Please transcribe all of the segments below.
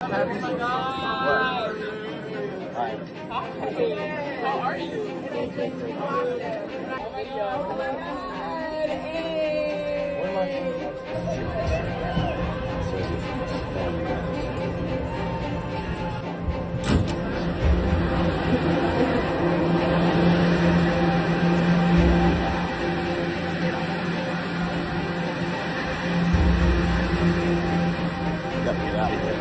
Oh my god! Hi. How are you? Oh my god! Gotta get out of here.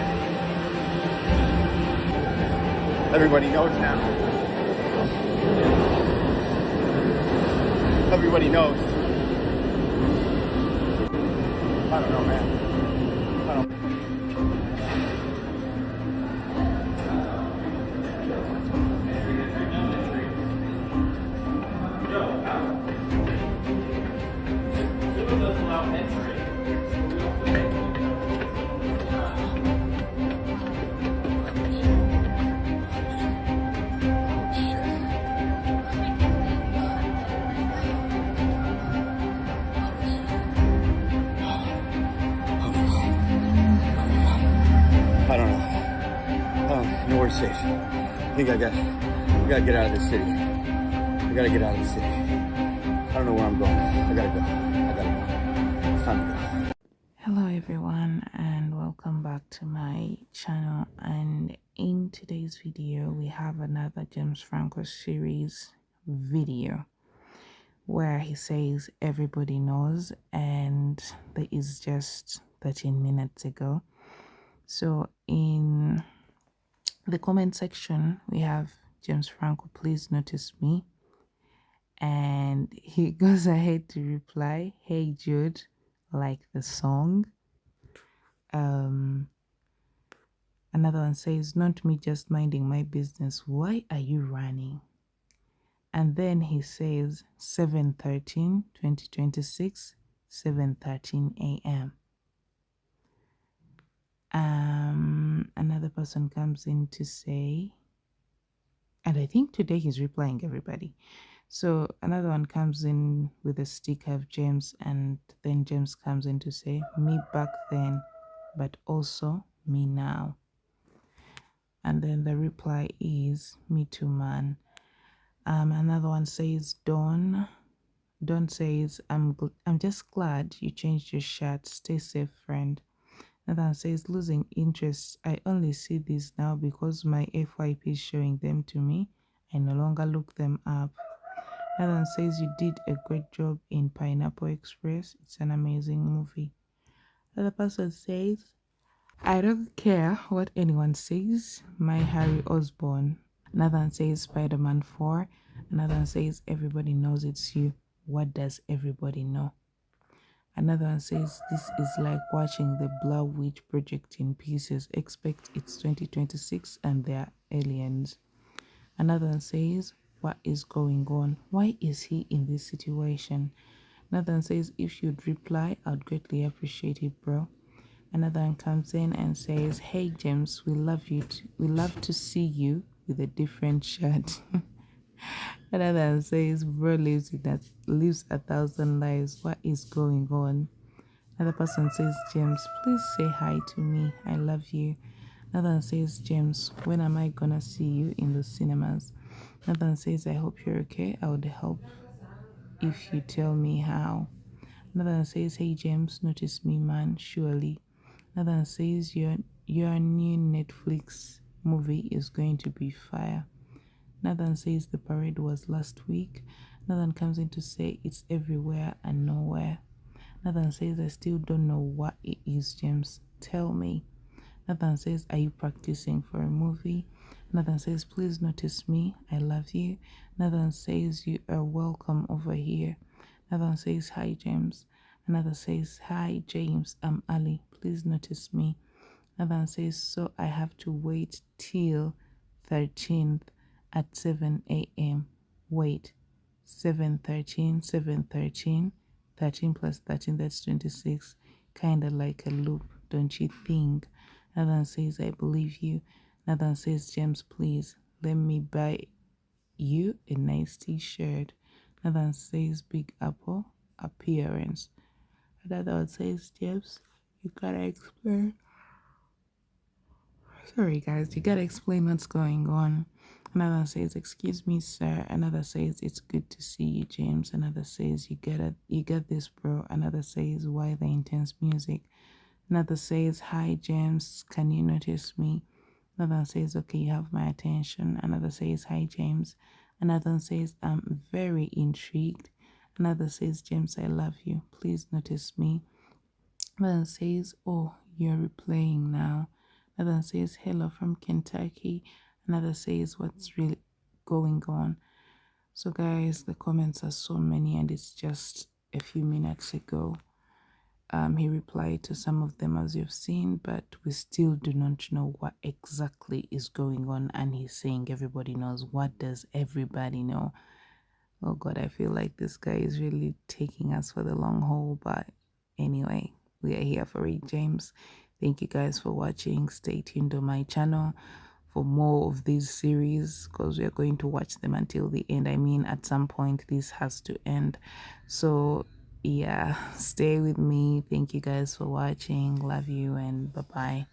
Everybody knows now. Everybody knows. I don't know, man. I don't. I don't know. Nowhere safe. I think we gotta get out of this city. We gotta get out of the city. I don't know where I'm going. I gotta go. It's time to go. Hello everyone and welcome back to my channel, and in today's video we have another James Franco series video where he says everybody knows, and that is just 13 minutes ago. So in the comment section we have James Franco, please notice me, and he goes ahead to reply, hey Jude, like the song. Another one says, not me, just minding my business, why are you running? And then he says 7:13 2026, 7:13 a.m. Another person comes in to say, and I think today he's replying everybody. So another one comes in with a sticker of James, and then James comes in to say, me back then, but also me now. And then the reply is, me too, man. Another one says, Dawn says, I'm just glad you changed your shirt. Stay safe, friend. Another one says, losing interest. I only see these now because my FYP is showing them to me. I no longer look them up. Another one says, you did a great job in Pineapple Express. It's an amazing movie. Another person says, I don't care what anyone says. My Harry Osborn. Another one says Spider-Man 4. Another one says everybody knows it's you. What does everybody know? Another one says this is like watching the Blair Witch Project in pieces. Expect it's 2026 and they're aliens. Another one says, what is going on? Why is he in this situation? Another one says, if you'd reply, I'd greatly appreciate it, bro. Another one comes in and says, hey James, we love to see you with a different shirt. Another one says, bro lives 1,000 lives. What is going on? Another person says, James, please say hi to me. I love you. Another one says, James, when am I gonna see you in the cinemas? Another one says, I hope you're okay. I would help if you tell me how. Another one says, hey James, notice me, man, surely. Another one says, your new Netflix movie is going to be fire. Another one says, the parade was last week. Another one comes in to say, it's everywhere and nowhere. Another one says, I still don't know what it is, James. Tell me. Another one says, are you practicing for a movie? Another one says, please notice me. I love you. Another one says, you are welcome over here. Another one says, hi, James. Another says, hi, James. I'm Ali. Please notice me. Another one says, so I have to wait till 13th at 7 a.m. Wait, 7:13, 7:13, 13 plus 13, that's 26. Kind of like a loop, don't you think? Another one says, I believe you. Another one says, James, please, let me buy you a nice t-shirt. Another one says, Big Apple appearance. Another one says, James, you gotta explain Sorry, guys, you gotta explain what's going on. Another says, "Excuse me, sir." Another says, "It's good to see you, James." Another says, "You get it, you get this, bro." Another says, "Why the intense music?" Another says, "Hi, James. Can you notice me?" Another one says, "Okay, you have my attention." Another says, "Hi, James." Another one says, "I'm very intrigued." Another says, "James, I love you. Please notice me." Another one says, "Oh, you're replaying now." Another one says, "Hello from Kentucky." Another says, "What's really going on?" So, guys, the comments are so many, and it's just a few minutes ago. He replied to some of them, as you've seen, but we still do not know what exactly is going on. And he's saying everybody knows. What does everybody know? Oh God, I feel like this guy is really taking us for the long haul. But anyway, we are here for it, James. Thank you guys for watching. Stay tuned on my channel for more of these series, because we are going to watch them until the end. I mean, at some point this has to end. So yeah, stay with me. Thank you guys for watching. Love you, and bye bye.